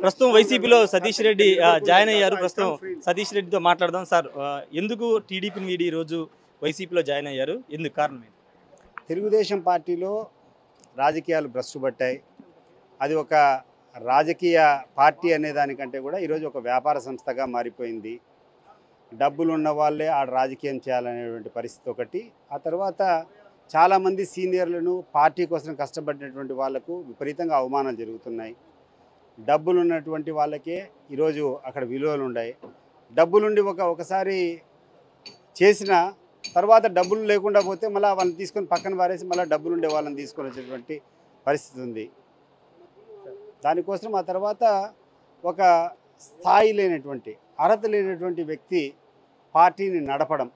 ప్రస్తుతం వైసీపీలో సతీష్ రెడ్డి జాయిన్ అయ్యారు. ప్రస్తుతం సతీష్ రెడ్డితో మాట్లాడదాం. సార్, ఎందుకు టీడీపీని వీడి ఈరోజు వైసీపీలో జాయిన్ అయ్యారు? ఎందుకు కారణం ఏంటి? తెలుగుదేశం పార్టీలో రాజకీయాలు భ్రష్టుపట్టాయి. అది ఒక రాజకీయ పార్టీ అనే దానికంటే కూడా ఈరోజు ఒక వ్యాపార సంస్థగా మారిపోయింది. డబ్బులు ఉన్న వాళ్ళే ఆ రాజకీయం చేయాలనేటువంటి పరిస్థితి ఒకటి. ఆ తర్వాత చాలామంది సీనియర్లను పార్టీ కోసం కష్టపడినటువంటి వాళ్లకు విపరీతంగా అవమానాలు జరుగుతున్నాయి. డబ్బులు ఉన్నటువంటి వాళ్ళకే ఈరోజు అక్కడ విలువలు ఉన్నాయి. డబ్బులుండి ఒకసారి చేసిన తర్వాత డబ్బులు లేకుండా పోతే మళ్ళీ వాళ్ళని తీసుకొని పక్కన పారేసి మళ్ళీ డబ్బులుండే వాళ్ళని తీసుకొని వచ్చేటువంటి పరిస్థితి ఉంది. దానికోసం ఆ తర్వాత ఒక స్థాయి లేనటువంటి అర్హత లేనటువంటి వ్యక్తి పార్టీని నడపడం.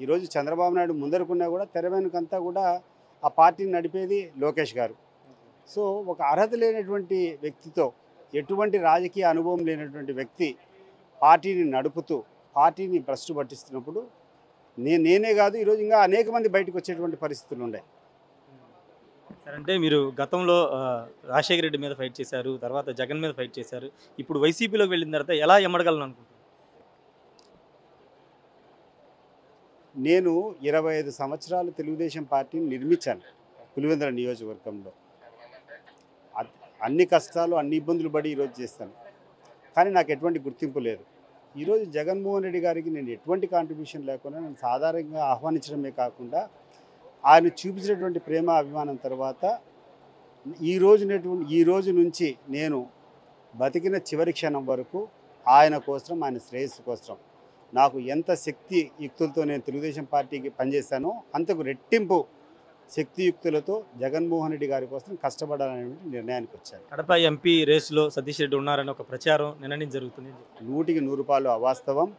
ఈరోజు చంద్రబాబు నాయుడు ముందరుకున్నా కూడా తెర వెనుకంతా కూడా ఆ పార్టీని నడిపేది లోకేష్ గారు. సో ఒక అర్హత లేనటువంటి వ్యక్తితో, ఎటువంటి రాజకీయ అనుభవం లేనటువంటి వ్యక్తి పార్టీని నడుపుతూ పార్టీని భ్రష్టు పట్టిస్తున్నప్పుడు నేనే కాదు ఈరోజు ఇంకా అనేక మంది బయటకు వచ్చేటువంటి పరిస్థితులు ఉన్నాయి. సార్, అంటే మీరు గతంలో రాజశేఖర రెడ్డి మీద ఫైట్ చేశారు, తర్వాత జగన్ మీద ఫైట్ చేశారు. ఇప్పుడు వైసీపీలోకి వెళ్ళిన తర్వాత ఎలా ఎమ్మడగలను అనుకుంటున్నారు? నేను 25 సంవత్సరాలు తెలుగుదేశం పార్టీని నిర్మించాను పులివెందుల నియోజకవర్గంలో. అన్ని కష్టాలు అన్ని ఇబ్బందులు పడి ఈరోజు చేస్తాను, కానీ నాకు ఎటువంటి గుర్తింపు లేదు. ఈరోజు జగన్మోహన్ రెడ్డి గారికి నేను ఎటువంటి కాంట్రిబ్యూషన్ లేకుండా నేను సాధారణంగా ఆహ్వానించడమే కాకుండా ఆయన చూపించినటువంటి ప్రేమ అభిమానం తర్వాత ఈ రోజు నుంచి నేను బతికిన చివరి క్షణం వరకు ఆయన కోసం, ఆయన శ్రేయస్సు కోసం నాకు ఎంత శక్తి యుక్తులతో నేను తెలుగుదేశం పార్టీకి పనిచేశానో అంతకు రెట్టింపు శక్తియుక్తులతో జగన్మోహన్ రెడ్డి గారి కోసం కష్టపడాలనే నిర్ణయానికి వచ్చాను. కడప ఎంపీ రేసులో సతీష్ రెడ్డి ఉన్నారని ఒక ప్రచారం నిన్న జరుగుతుంది. 100కి 100 రూపాయలు అవాస్తవం.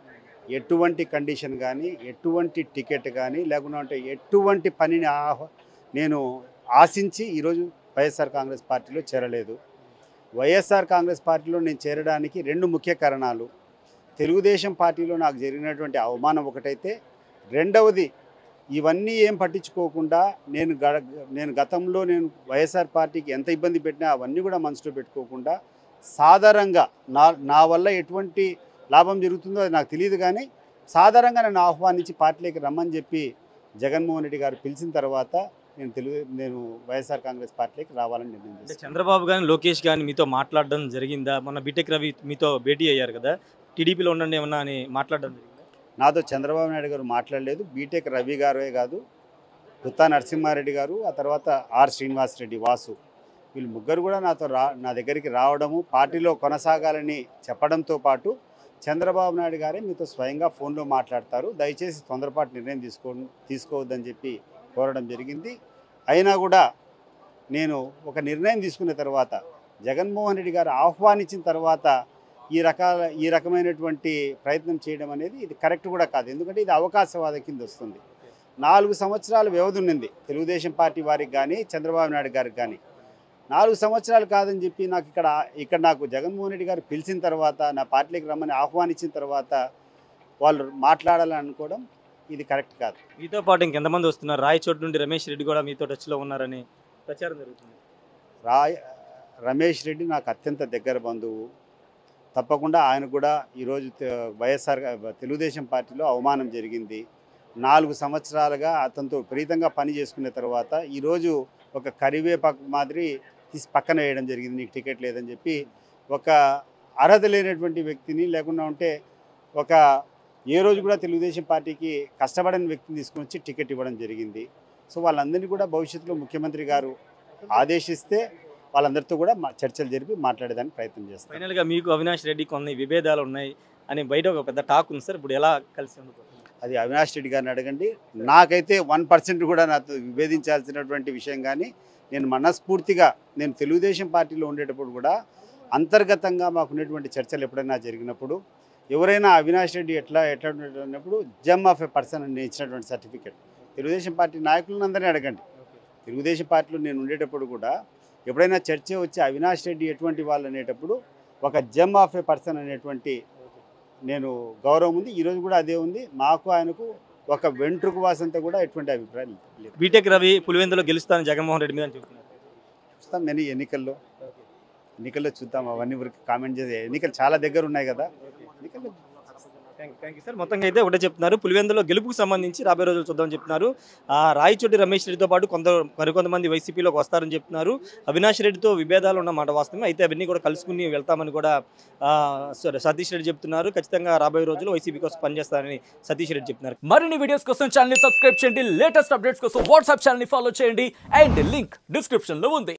ఎటువంటి కండిషన్ కానీ, ఎటువంటి టికెట్ కానీ లేకుంటే ఎటువంటి పనిని నేను ఆశించి ఈరోజు వైఎస్ఆర్ కాంగ్రెస్ పార్టీలో చేరలేదు. వైఎస్ఆర్ కాంగ్రెస్ పార్టీలో నేను చేరడానికి 2 ముఖ్య కారణాలు. తెలుగుదేశం పార్టీలో నాకు జరిగినటువంటి అవమానం ఒకటైతే, రెండవది ఇవన్నీ ఏం పట్టించుకోకుండా నేను గతంలో నేను వైఎస్ఆర్ పార్టీకి ఎంత ఇబ్బంది పెట్టినా అవన్నీ కూడా మనసులో పెట్టుకోకుండా సాధారణంగా నా వల్ల ఎటువంటి లాభం జరుగుతుందో అది నాకు తెలియదు, కానీ సాధారణంగా నన్ను ఆహ్వానించి పార్టీలోకి రమ్మని చెప్పి జగన్మోహన్ రెడ్డి గారు పిలిచిన తర్వాత నేను వైఎస్ఆర్ కాంగ్రెస్ పార్టీలోకి రావాలని నిర్ణయం చేశాను. చంద్రబాబు కానీ లోకేష్ కానీ మీతో మాట్లాడడం జరిగిందా? మొన్న బీటెక్ రవి మీతో భేటీ అయ్యారు కదా, టీడీపీలో ఉండండి ఏమన్నా అని మాట్లాడడం జరిగిందా? నాతో చంద్రబాబు నాయుడు గారు మాట్లాడలేదు. బీటెక్ రవి గారే కాదు, పుత్తా నరసింహారెడ్డి గారు, ఆ తర్వాత ఆర్ శ్రీనివాసరెడ్డి, వాసు, వీళ్ళు ముగ్గురు కూడా నా దగ్గరికి రావడము, పార్టీలో కొనసాగాలని చెప్పడంతో పాటు చంద్రబాబు నాయుడు గారే మీతో స్వయంగా ఫోన్లో మాట్లాడతారు, దయచేసి తొందరపాటు నిర్ణయం తీసుకోవద్దని చెప్పి కోరడం జరిగింది. అయినా కూడా నేను ఒక నిర్ణయం తీసుకున్న తర్వాత, జగన్మోహన్ రెడ్డి గారు ఆహ్వానించిన తర్వాత ఈ రకమైనటువంటి ప్రయత్నం చేయడం అనేది ఇది కరెక్ట్ కూడా కాదు. ఎందుకంటే ఇది అవకాశవాద కింద వస్తుంది. 4 సంవత్సరాల వ్యవధి ఉన్నింది తెలుగుదేశం పార్టీ వారికి కానీ చంద్రబాబు నాయుడు గారికి కానీ. 4 సంవత్సరాలు కాదని చెప్పి నాకు ఇక్కడ నాకు జగన్మోహన్ రెడ్డి గారు పిలిచిన తర్వాత, నా పార్టీలోకి రమ్మని ఆహ్వానించిన తర్వాత వాళ్ళు మాట్లాడాలని అనుకోవడం ఇది కరెక్ట్ కాదు. మీతో పాటు ఇంకెంతమంది వస్తున్నారు? రాయచోటు నుండి రమేష్ రెడ్డి కూడా మీతో టచ్లో ఉన్నారని ప్రచారం జరుగుతుంది. రమేష్ రెడ్డి నాకు అత్యంత దగ్గర బంధువు. తప్పకుండా ఆయన కూడా ఈరోజు తెలుగుదేశం పార్టీలో అవమానం జరిగింది. 4 సంవత్సరాలుగా అతనితో విపరీతంగా పని చేసుకున్న తర్వాత ఈరోజు ఒక కరివేపాకు మాదిరి తీసి పక్కన వేయడం జరిగింది. నీకు టికెట్ లేదని చెప్పి ఒక అర్హత లేనటువంటి వ్యక్తిని, లేకుండా ఉంటే ఏ రోజు కూడా తెలుగుదేశం పార్టీకి కష్టపడని వ్యక్తిని తీసుకొని వచ్చి టికెట్ ఇవ్వడం జరిగింది. సో వాళ్ళందరినీ కూడా భవిష్యత్తులో ముఖ్యమంత్రి గారు ఆదేశిస్తే వాళ్ళందరితో కూడా చర్చలు జరిపి మాట్లాడేదానికి ప్రయత్నం చేస్తాం. ఫైనల్గా మీకు అవినాష్ రెడ్డి కొన్ని విభేదాలు ఉన్నాయి అని బయట ఒక పెద్ద టాక్ ఉంది సార్, ఇప్పుడు ఎలా కలిసి ఉండిపోతుంది? అది అవినాష్ రెడ్డి గారిని అడగండి. నాకైతే 1% కూడా నాతో విభేదించాల్సినటువంటి విషయం, కానీ నేను మనస్ఫూర్తిగా నేను తెలుగుదేశం పార్టీలో ఉండేటప్పుడు కూడా అంతర్గతంగా మాకున్నటువంటి చర్చలు ఎప్పుడైనా జరిగినప్పుడు ఎవరైనా అవినాష్ రెడ్డి ఎట్లా ఉన్నప్పుడు జమ్ ఆఫ్ ఎ పర్సన్ అని ఇచ్చినటువంటి సర్టిఫికేట్ తెలుగుదేశం పార్టీ నాయకులను అందరినీ అడగండి. తెలుగుదేశం పార్టీలో నేను ఉండేటప్పుడు కూడా ఎప్పుడైనా చర్చ వచ్చి అవినాష్ రెడ్డి ఎటువంటి వాళ్ళు అనేటప్పుడు ఒక జమ్ ఆఫ్ ఏ పర్సన్ అనేటువంటి నేను గౌరవం ఉంది. ఈరోజు కూడా అదే ఉంది. నాకు ఆయనకు ఒక వెంట్రుకు వాసంతా కూడా ఎటువంటి అభిప్రాయం లేదు. బీటెక్ రవి పులివెందులో గెలుస్తాను జగన్మోహన్ రెడ్డి మీద అని చెప్తున్నారు. చూస్తాం ఎన్నికల్లో. ఎన్నికల్లో చూద్దాం, అవన్నీ వరకు కామెంట్ చేసి ఎన్నికలు చాలా దగ్గర ఉన్నాయి కదా. ఎన్నికల్లో థ్యాంక్ యూ సార్. మొత్తంగా అయితే ఒకటే చెప్తున్నారు, పులివెందులో గెలుపుకు సంబంధించి రాబోయే రోజులు చూద్దామని చెప్తున్నారు. రాయచోటి రమేష్ రెడ్డితో పాటు మరికొంతమంది వైసీపీలోకి వస్తారని చెప్తున్నారు. అవినాష్ రెడ్డితో విభేదాలు ఉన్న మాట వాస్తవమే, అయితే అవన్నీ కూడా కలుసుకుని వెళ్తామని కూడా సతీష్ రెడ్డి చెప్తున్నారు. ఖచ్చితంగా రాబోయే రోజుల్లో వైసీపీ కోసం పనిచేస్తారని సతీష్ రెడ్డి చెప్తున్నారు. మరిన్ని వీడియోస్ కోసం ఛానల్ ని సబ్స్క్రైబ్ చేయండి, లేటెస్ట్ అప్డేట్స్ కోసం వాట్సాప్ ఛానల్ ని ఫాలో చేయండి అండ్ లింక్ డిస్క్రిప్షన్ లో ఉంది.